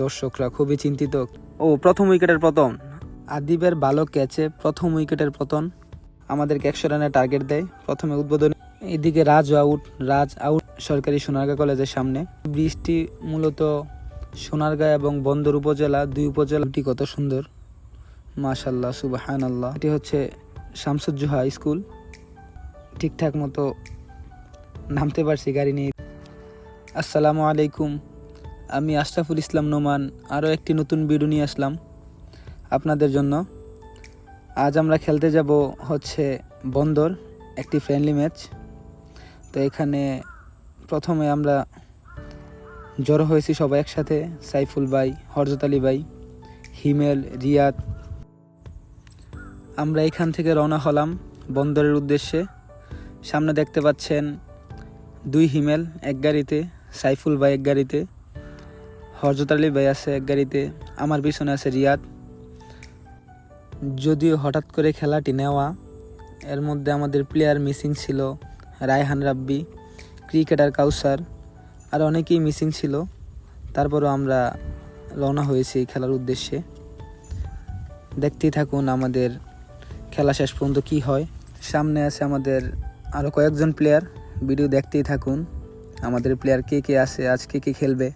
দর্শকরা খুবই চিন্তিত। প্রথম উইকেটের পতন, আদিবের ভালো ক্যাচে প্রথম উইকেটের পতন। আমাদেরকে 100 রানের টার্গেট দেয় প্রথমে উদ্বোধনী। এদিকে রাজ আউট সরকারি সোনারগাঁ কলেজের সামনে। বৃষ্টি মূলত সোনারগাঁ এবং বন্দর উপজেলা, দুই উপজেলাটি কত সুন্দর, মাশাআল্লাহ, সুবহানাল্লাহ। এটি হচ্ছে শামসুজ্জোহা স্কুল। ঠিকঠাক মতো নামতে পারছি গাড়ি নিয়ে। আসসালামু আলাইকুম, আমি আশরাফুল ইসলাম নোমান আরও একটি নতুন ভিডিও নিয়ে আসলাম আপনাদের জন্য। আজ আমরা খেলতে যাব হচ্ছে বন্দর, একটি ফ্রেন্ডলি ম্যাচ। তো এখানে প্রথমে আমরা জড়ো হয়েছি সবাই একসাথে, সাইফুল ভাই, হরজত আলী ভাই, হিমেল, রিয়াদ। আমরা এখান থেকে রওনা হলাম বন্দরের উদ্দেশ্যে। সামনে দেখতে পাচ্ছেন 2 হিমেল এক গাড়িতে, সাইফুল ভাই এক গাড়িতে, হরজত আলী ভাই আছে এক গাড়িতে, আমার পিছনে আছে রিয়াদ। যদিও হঠাৎ করে খেলাটি নেওয়া, এর মধ্যে আমাদের প্লেয়ার মিসিং ছিল, রায়হান রাব্বি, ক্রিকেটার কাউসার, আর অনেকেই মিসিং ছিল। তারপরও আমরা রওনা হয়েছি খেলার উদ্দেশ্যে। দেখতেই থাকুন আমাদের খেলা শেষ পর্যন্ত কি হয়। সামনে আছে আমাদের আরও কয়েকজন প্লেয়ার, ভিডিও দেখতেই থাকুন। আমাদের প্লেয়ার কে কে আছে, আজকে কে খেলবে।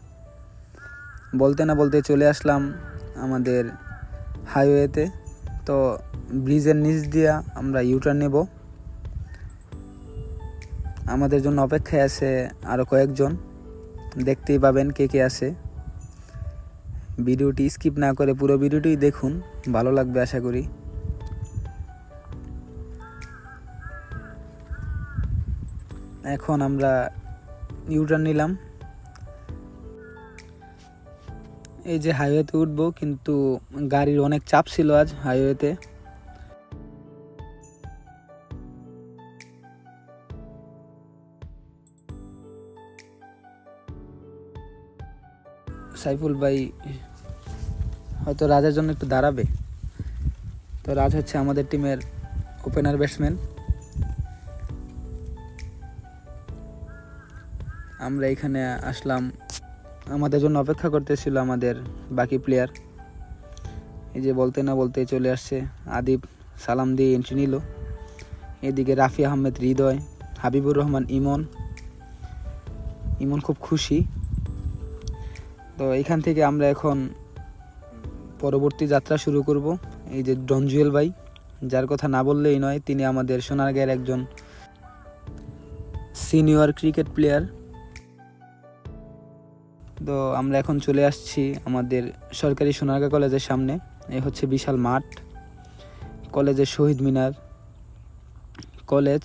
বলতে না বলতে চলে আসলাম আমাদের হাইওয়েতে। তো ব্রিজের নিচ দিয়ে আমরা ইউটার্ন নেব। আমাদের জন্য অপেক্ষায় আছে আরও কয়েকজন, দেখতেই পাবেন কে কে আছে। ভিডিওটি স্কিপ না করে পুরো ভিডিওটি দেখুন, ভালো লাগবে আশা করি। এখন আমরা ইউটার্ন নিলাম। এই যে হাইওয়েতে উঠবো, কিন্তু গাড়ির অনেক চাপ ছিল আজ হাইওয়েতে। সাইফুল ভাই হয়তো রাজের জন্য একটু দাঁড়াবে। তো রাজ হচ্ছে আমাদের টিমের ওপেনার ব্যাটসম্যান। আমরা এখানে আসলাম, আমাদের জন্য অপেক্ষা করতেছিল আমাদের বাকি প্লেয়ার। এই যে বলতে না বলতে চলে আসছে আদিব, সালাম দিয়ে এন্ট্রি নিল। এদিকে রাফি আহমেদ, হৃদয়, হাবিবুর রহমান, ইমন খুব খুশি। তো এখান থেকে আমরা এখন পরবর্তী যাত্রা শুরু করব। এই যে ডন জুয়েল ভাই, যার কথা না বললেই নয়, তিনি আমাদের সোনারগাঁয়ের একজন সিনিয়র ক্রিকেট প্লেয়ার। তো আমরা এখন চলে আসছি আমাদের সরকারি সোনারগাঁ কলেজের সামনে। এই হচ্ছে বিশাল মাঠ, কলেজের শহীদ মিনার কলেজ।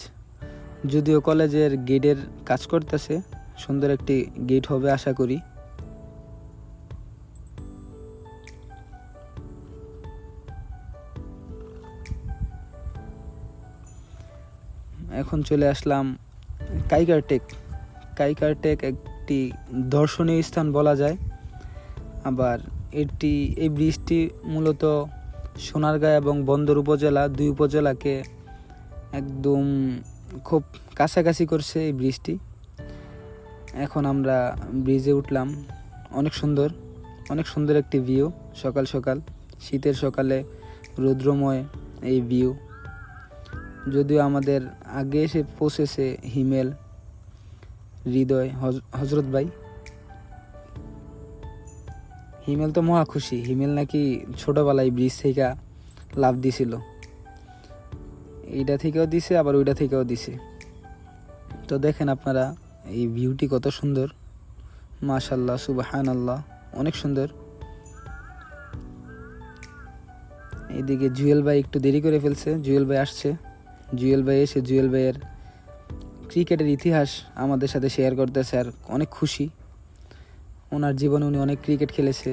যদিও কলেজের গেটের কাজ করতেছে, সুন্দর একটি গেট হবে আশা করি। এখন চলে আসলাম কাইকারটেক একটি দর্শনীয় স্থান বলা যায়। আবার এই ব্রিজটি মূলত সোনারগাঁ এবং বন্দর উপজেলা, দুই উপজেলাকে একদম খুব কাছাকাছি করছে এই ব্রিজটি। এখন আমরা ব্রিজে উঠলাম। অনেক সুন্দর একটি ভিউ। সকাল সকাল, শীতের সকালে রৌদ্রময় এই ভিউ। যদিও আমাদের আগে এসে পৌঁছেছে হিমেল, হৃদয়, হজরত ভাই। হিমেল তো মহা খুশি। হিমেল নাকি ছোটবেলায় ব্রিজ থেকে লাফ দিছিল, এইটা থেকেও দিছে আবার ওইটা থেকেও দিছে। তো দেখেন আপনারা এই ভিউটি কত সুন্দর, মাশাআল্লাহ, সুবহানাল্লাহ, অনেক সুন্দর। এইদিকে জুয়েল ভাই একটু দেরি করে ফেলছে। জুয়েল ভাই আসছে। জুয়েল ভাই এসে জুয়েল ভাইয়ের ক্রিকেটের ইতিহাস আমাদের সাথে শেয়ার করতেছে, আর অনেক খুশি। ওনার জীবনে উনি অনেক ক্রিকেট খেলেছে।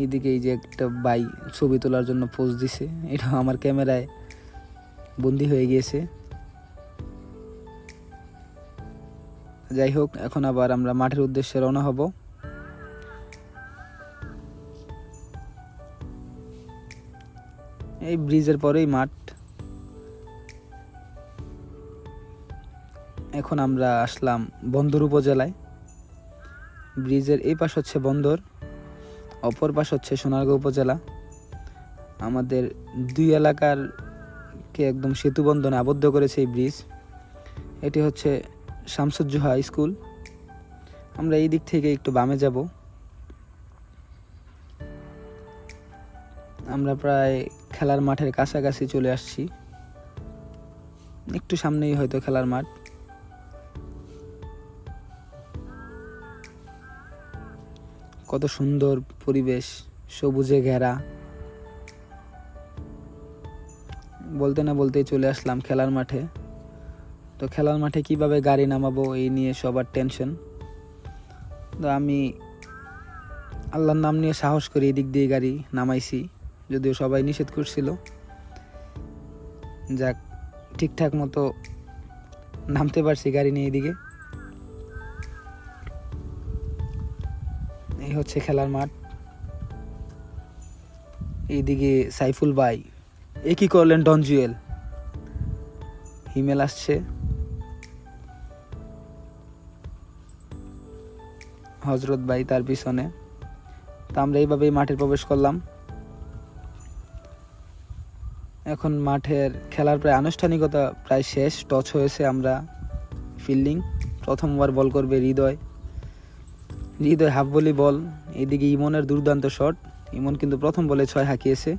এইদিকে এই যে একটা ভাই ছবি তোলার জন্য পোজ দিছে, এটা আমার ক্যামেরায় বন্দি হয়ে গিয়েছে। যাই হোক, এখন আবার আমরা মাঠের উদ্দেশ্যে রওনা হব। এই ব্রিজের পরেই মাঠ। এখন আমরা আসলাম বন্দর উপজেলায়। ব্রিজের এই পাশ হচ্ছে বন্দর, অপর পাশ হচ্ছে সোনারগাঁও উপজেলা। আমাদের দুই এলাকারকে একদম সেতু বন্ধনে আবদ্ধ করেছে এই ব্রিজ। এটি হচ্ছে শামসুজ্জোহা স্কুল। আমরা এই দিক থেকে একটু বামে যাব। আমরা প্রায় খেলার মাঠের কাছাকাছি চলে আসছি, একটু সামনেই হয়তো খেলার মাঠ। কত সুন্দর পরিবেশ, সবুজে ঘেরা। বলতে না বলতেই চলে আসলাম খেলার মাঠে। তো খেলার মাঠে কিভাবে গাড়ি নামাবো এই নিয়ে সবার টেনশন। তো আমি আল্লাহর নাম নিয়ে সাহস করে এদিক দিয়ে গাড়ি নামাইছি, যদিও সবাই নিষেধ করছিল। যাক, ঠিকঠাক মতো নামতে পারছি গাড়ি নিয়ে। এদিকে এই হচ্ছে খেলার মাঠ। এইদিকে সাইফুল ভাই এ কি করলেন ডন জুয়েল, হিমেল আসছে, হজরত ভাই তার পিছনে। তা আমরা এইভাবেই মাঠে প্রবেশ করলাম। এখন মাঠের খেলার প্রায় আনুষ্ঠানিকতা প্রায় শেষ, টচ হয়েছে। আমরা ফিল্ডিং, প্রথমবার বল করবে হৃদয় হাফ ভলি বল। এইদিকে ইমনের দুর্দান্ত শট, ইমন কিন্তু প্রথম বলে 6 হাঁকিয়েছে।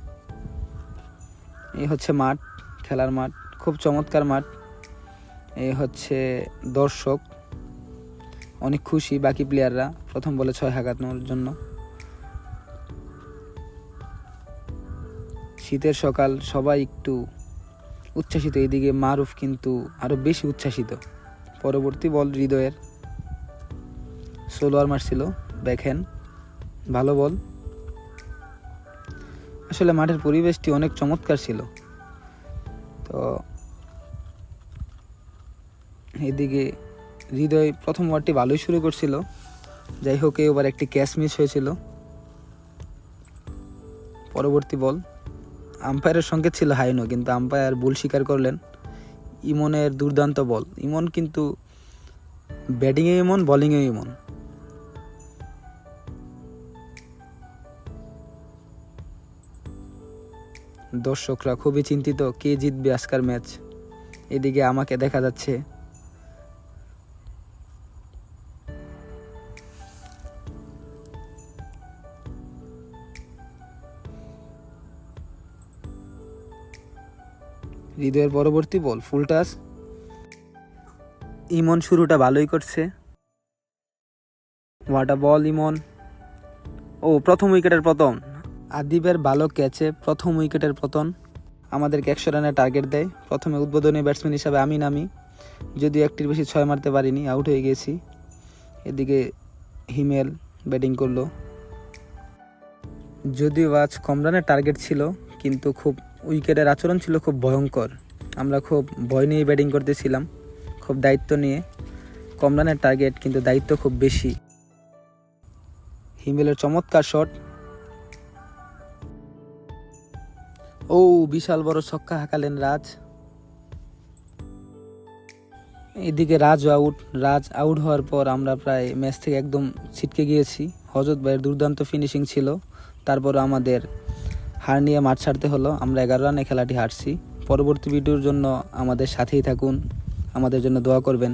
এই হচ্ছে মাঠ, খেলার মাঠ, খুব চমৎকার মাঠ। এই হচ্ছে দর্শক, অনেক খুশি বাকি প্লেয়াররা প্রথম বলে 6 হাঁকানোর জন্য। শীতের সকাল, সবাই একটু উচ্ছ্বাসিত। এইদিকে মারুফ কিন্তু আরো বেশি উচ্ছ্বাসিত। পরবর্তী বল হৃদয়ের, সোলোয়ার মারছিল, দেখেন ভালো বল। আসলে মাঠের পরিবেশটি অনেক চমৎকার ছিল। তো এদিকে হৃদয় প্রথম ওভারটি ভালোই শুরু করছিল, যাই হোক এই ওভার একটি ক্যাচ মিস হয়েছিল। পরবর্তী বল, আম্পায়ারের সংকেত ছিল হাইনো, কিন্তু আম্পায়ার ভুল স্বীকার করলেন। ইমনের দুর্দান্ত বল, ইমন কিন্তু ব্যাটিংয়ে ইমন, বোলিংয়ে ইমন। দর্শকরা খুবই চিন্তিত কে জিতবে আজকের ম্যাচ। এদিকে আমাকে দেখা যাচ্ছে। হৃদয়ের পরবর্তী বল ফুল টাচ, ইমন শুরুটা ভালোই করছে। হোয়াট আ বল ইমন। ও প্রথম উইকেটের পতন, আদিবের ভালো ক্যাচে প্রথম উইকেটের পতন। আমাদেরকে 100 রানের টার্গেট দেয়। প্রথমে উদ্বোধনী ব্যাটসম্যান হিসাবে আমি নামি, যদিও একটির বেশি 6 মারতে পারিনি, আউট হয়ে গেছি। এদিকে হিমেল ব্যাটিং করলো। যদিও আজ কম রানের টার্গেট ছিল, কিন্তু খুব উইকেটের আচরণ ছিল খুব ভয়ঙ্কর। আমরা খুব ভয় নিয়ে ব্যাটিং করতেছিলাম, খুব দায়িত্ব নিয়ে। কম রানের টার্গেট কিন্তু দায়িত্ব খুব বেশি। হিমেলের চমৎকার শট, ও বিশাল বড় ছক্কা হাঁকালেন রাজ। এদিকে রাজ আউট হওয়ার পর আমরা প্রায় ম্যাচ থেকে একদম ছিটকে গিয়েছি। হজরত ভাইয়ের দুর্দান্ত ফিনিশিং ছিল, তারপর আমাদের হার নিয়ে মাঠ ছাড়তে হলো। আমরা 11 রানে খেলাটি হারছি। পরবর্তী ভিডিওর জন্য আমাদের সাথেই থাকুন, আমাদের জন্য দোয়া করবেন।